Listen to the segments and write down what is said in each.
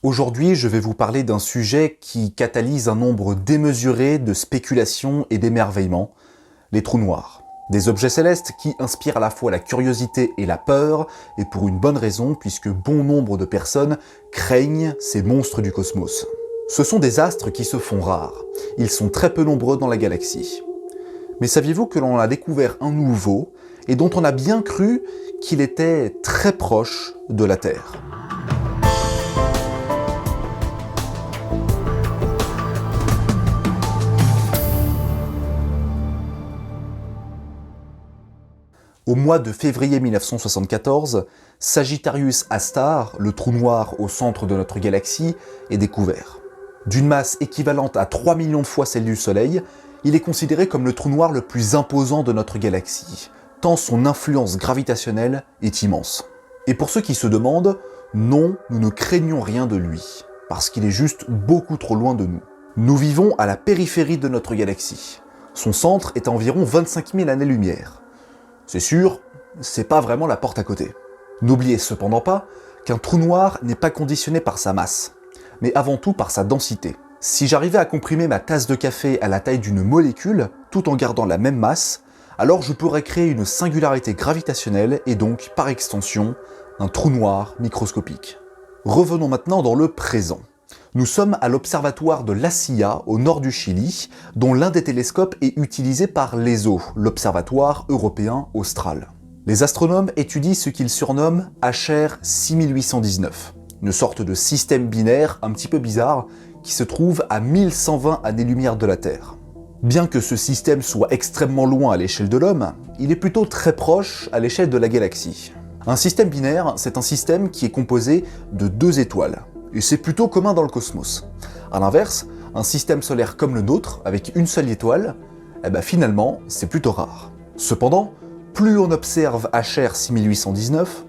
Aujourd'hui, je vais vous parler d'un sujet qui catalyse un nombre démesuré de spéculations et d'émerveillements, les trous noirs. Des objets célestes qui inspirent à la fois la curiosité et la peur, et pour une bonne raison, puisque bon nombre de personnes craignent ces monstres du cosmos. Ce sont des astres qui se font rares. Ils sont très peu nombreux dans la galaxie. Mais saviez-vous que l'on a découvert un nouveau, et dont on a bien cru qu'il était très proche de la Terre ? Au mois de février 1974, Sagittarius A Star, le trou noir au centre de notre galaxie, est découvert. D'une masse équivalente à 3 millions de fois celle du Soleil, il est considéré comme le trou noir le plus imposant de notre galaxie, tant son influence gravitationnelle est immense. Et pour ceux qui se demandent, non, nous ne craignons rien de lui, parce qu'il est juste beaucoup trop loin de nous. Nous vivons à la périphérie de notre galaxie. Son centre est à environ 25 000 années-lumière. C'est sûr, c'est pas vraiment la porte à côté. N'oubliez cependant pas qu'un trou noir n'est pas conditionné par sa masse, mais avant tout par sa densité. Si j'arrivais à comprimer ma tasse de café à la taille d'une molécule, tout en gardant la même masse, alors je pourrais créer une singularité gravitationnelle et donc, par extension, un trou noir microscopique. Revenons maintenant dans le présent. Nous sommes à l'observatoire de La Silla, au nord du Chili, dont l'un des télescopes est utilisé par l'ESO, l'Observatoire européen austral. Les astronomes étudient ce qu'ils surnomment HR 6819, une sorte de système binaire un petit peu bizarre qui se trouve à 1120 années-lumière de la Terre. Bien que ce système soit extrêmement loin à l'échelle de l'homme, il est plutôt très proche à l'échelle de la galaxie. Un système binaire, c'est un système qui est composé de deux étoiles. Et c'est plutôt commun dans le cosmos. A l'inverse, un système solaire comme le nôtre, avec une seule étoile, finalement, c'est plutôt rare. Cependant, plus on observe HR 6819,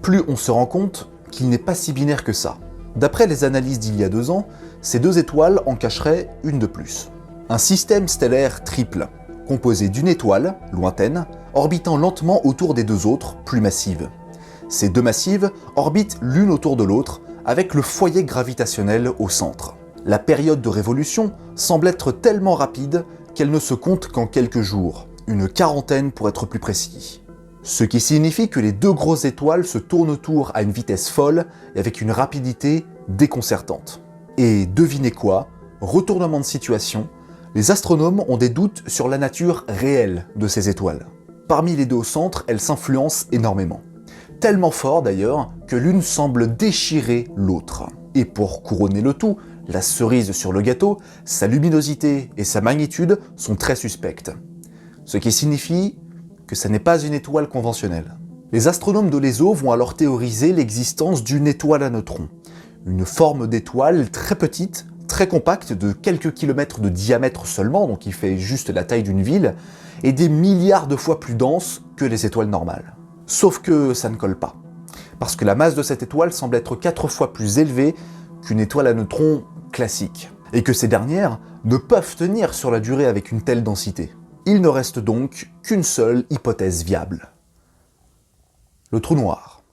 plus on se rend compte qu'il n'est pas si binaire que ça. D'après les analyses d'il y a 2 ans, ces deux étoiles en cacheraient une de plus. Un système stellaire triple, composé d'une étoile, lointaine, orbitant lentement autour des deux autres, plus massives. Ces deux massives orbitent l'une autour de l'autre, avec le foyer gravitationnel au centre. La période de révolution semble être tellement rapide qu'elle ne se compte qu'en quelques jours, une quarantaine pour être plus précis. Ce qui signifie que les deux grosses étoiles se tournent autour à une vitesse folle et avec une rapidité déconcertante. Et devinez quoi ? Retournement de situation, les astronomes ont des doutes sur la nature réelle de ces étoiles. Parmi les deux au centre, elles s'influencent énormément. Tellement fort d'ailleurs que l'une semble déchirer l'autre. Et pour couronner le tout, la cerise sur le gâteau, sa luminosité et sa magnitude sont très suspectes. Ce qui signifie que ça n'est pas une étoile conventionnelle. Les astronomes de l'ESO vont alors théoriser l'existence d'une étoile à neutrons. Une forme d'étoile très petite, très compacte, de quelques kilomètres de diamètre seulement, donc il fait juste la taille d'une ville, et des milliards de fois plus dense que les étoiles normales. Sauf que ça ne colle pas, parce que la masse de cette étoile semble être 4 fois plus élevée qu'une étoile à neutrons classique, et que ces dernières ne peuvent tenir sur la durée avec une telle densité. Il ne reste donc qu'une seule hypothèse viable. Le trou noir.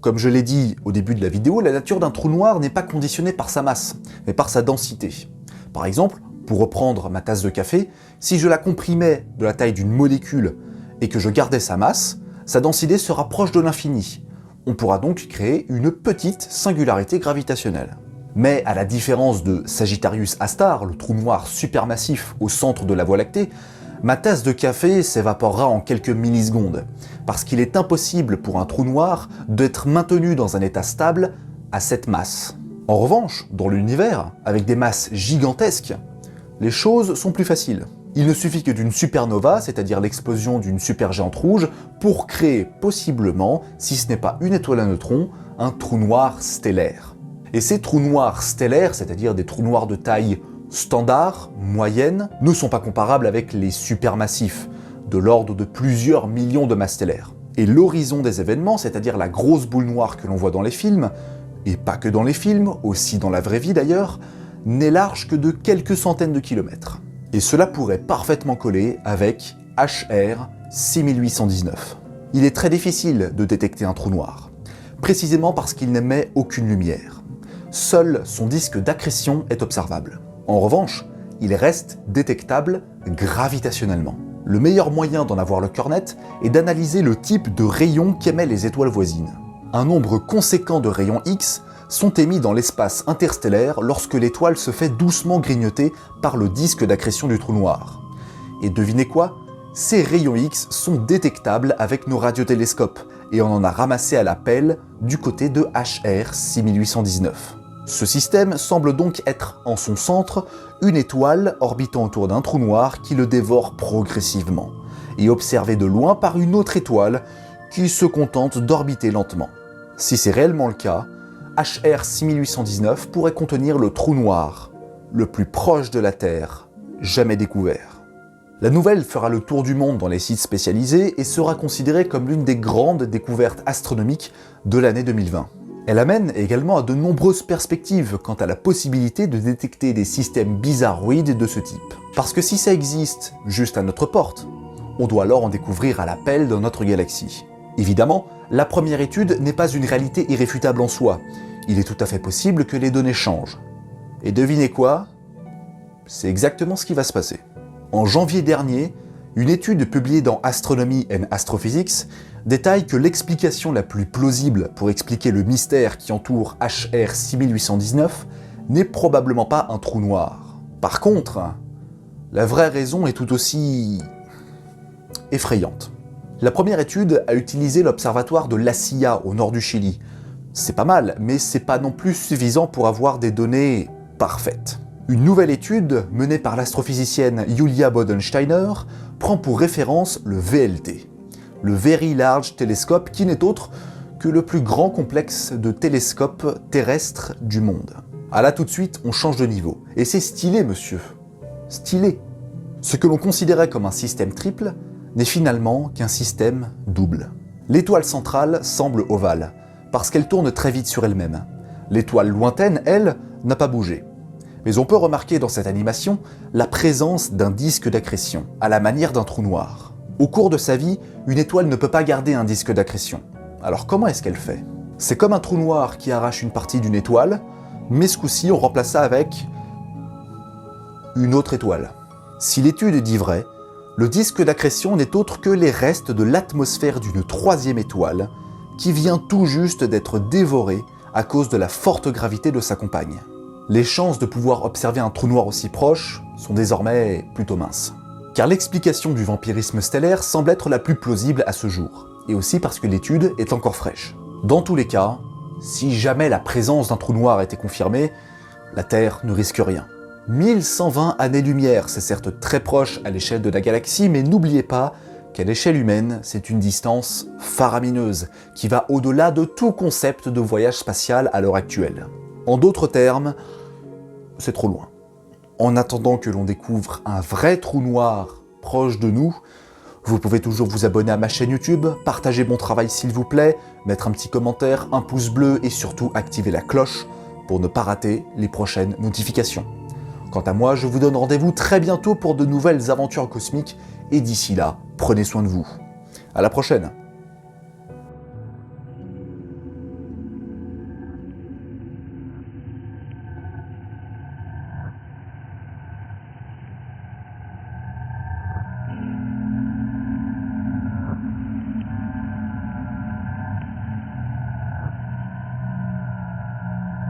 Comme je l'ai dit au début de la vidéo, la nature d'un trou noir n'est pas conditionnée par sa masse, mais par sa densité. Par exemple, pour reprendre ma tasse de café, si je la comprimais de la taille d'une molécule et que je gardais sa masse, sa densité se rapproche de l'infini. On pourra donc créer une petite singularité gravitationnelle. Mais à la différence de Sagittarius A Star, le trou noir supermassif au centre de la Voie lactée, ma tasse de café s'évaporera en quelques millisecondes, parce qu'il est impossible pour un trou noir d'être maintenu dans un état stable à cette masse. En revanche, dans l'univers, avec des masses gigantesques, les choses sont plus faciles. Il ne suffit que d'une supernova, c'est-à-dire l'explosion d'une supergéante rouge, pour créer possiblement, si ce n'est pas une étoile à neutrons, un trou noir stellaire. Et ces trous noirs stellaires, c'est-à-dire des trous noirs de taille standard, moyenne, ne sont pas comparables avec les supermassifs, de l'ordre de plusieurs millions de masses stellaires. Et l'horizon des événements, c'est-à-dire la grosse boule noire que l'on voit dans les films, et pas que dans les films, aussi dans la vraie vie d'ailleurs, n'est large que de quelques centaines de kilomètres. Et cela pourrait parfaitement coller avec HR 6819. Il est très difficile de détecter un trou noir, précisément parce qu'il n'émet aucune lumière. seul son disque d'accrétion est observable. En revanche, il reste détectable gravitationnellement. Le meilleur moyen d'en avoir le cœur net est d'analyser le type de rayons qu'émettent les étoiles voisines. Un nombre conséquent de rayons X sont émis dans l'espace interstellaire lorsque l'étoile se fait doucement grignoter par le disque d'accrétion du trou noir. Et devinez quoi ? Ces rayons X sont détectables avec nos radiotélescopes, et on en a ramassé à la pelle du côté de HR 6819. Ce système semble donc être en son centre une étoile orbitant autour d'un trou noir qui le dévore progressivement, et observé de loin par une autre étoile qui se contente d'orbiter lentement. Si c'est réellement le cas, HR 6819 pourrait contenir le trou noir, le plus proche de la Terre, jamais découvert. La nouvelle fera le tour du monde dans les sites spécialisés et sera considérée comme l'une des grandes découvertes astronomiques de l'année 2020. Elle amène également à de nombreuses perspectives quant à la possibilité de détecter des systèmes bizarroïdes de ce type. Parce que si ça existe juste à notre porte, on doit alors en découvrir à la pelle dans notre galaxie. Évidemment, la première étude n'est pas une réalité irréfutable en soi. Il est tout à fait possible que les données changent. Et devinez quoi ? C'est exactement ce qui va se passer. En janvier dernier, une étude publiée dans Astronomy and Astrophysics détaille que l'explication la plus plausible pour expliquer le mystère qui entoure HR 6819 n'est probablement pas un trou noir. Par contre, la vraie raison est tout aussi effrayante. La première étude a utilisé l'observatoire de La Silla au nord du Chili. C'est pas mal, mais c'est pas non plus suffisant pour avoir des données parfaites. Une nouvelle étude, menée par l'astrophysicienne Julia Bodensteiner, prend pour référence le VLT, le Very Large Telescope, qui n'est autre que le plus grand complexe de télescopes terrestres du monde. Ah là tout de suite, on change de niveau. Et c'est stylé, monsieur. Stylé. Ce que l'on considérait comme un système triple n'est finalement qu'un système double. L'étoile centrale semble ovale, parce qu'elle tourne très vite sur elle-même. L'étoile lointaine, elle, n'a pas bougé. Mais on peut remarquer dans cette animation la présence d'un disque d'accrétion, à la manière d'un trou noir. Au cours de sa vie, une étoile ne peut pas garder un disque d'accrétion. Alors comment est-ce qu'elle fait ? C'est comme un trou noir qui arrache une partie d'une étoile, mais ce coup-ci on remplace ça avec une autre étoile. Si l'étude dit vrai, le disque d'accrétion n'est autre que les restes de l'atmosphère d'une troisième étoile qui vient tout juste d'être dévorée à cause de la forte gravité de sa compagne. Les chances de pouvoir observer un trou noir aussi proche sont désormais plutôt minces. Car l'explication du vampirisme stellaire semble être la plus plausible à ce jour, et aussi parce que l'étude est encore fraîche. Dans tous les cas, si jamais la présence d'un trou noir était confirmée, la Terre ne risque rien. 1120 années-lumière, c'est certes très proche à l'échelle de la galaxie, mais n'oubliez pas qu'à l'échelle humaine, c'est une distance faramineuse, qui va au-delà de tout concept de voyage spatial à l'heure actuelle. En d'autres termes, c'est trop loin. En attendant que l'on découvre un vrai trou noir proche de nous, vous pouvez toujours vous abonner à ma chaîne YouTube, partager mon travail s'il vous plaît, mettre un petit commentaire, un pouce bleu et surtout activer la cloche pour ne pas rater les prochaines notifications. Quant à moi, je vous donne rendez-vous très bientôt pour de nouvelles aventures cosmiques et d'ici là, prenez soin de vous. À la prochaine.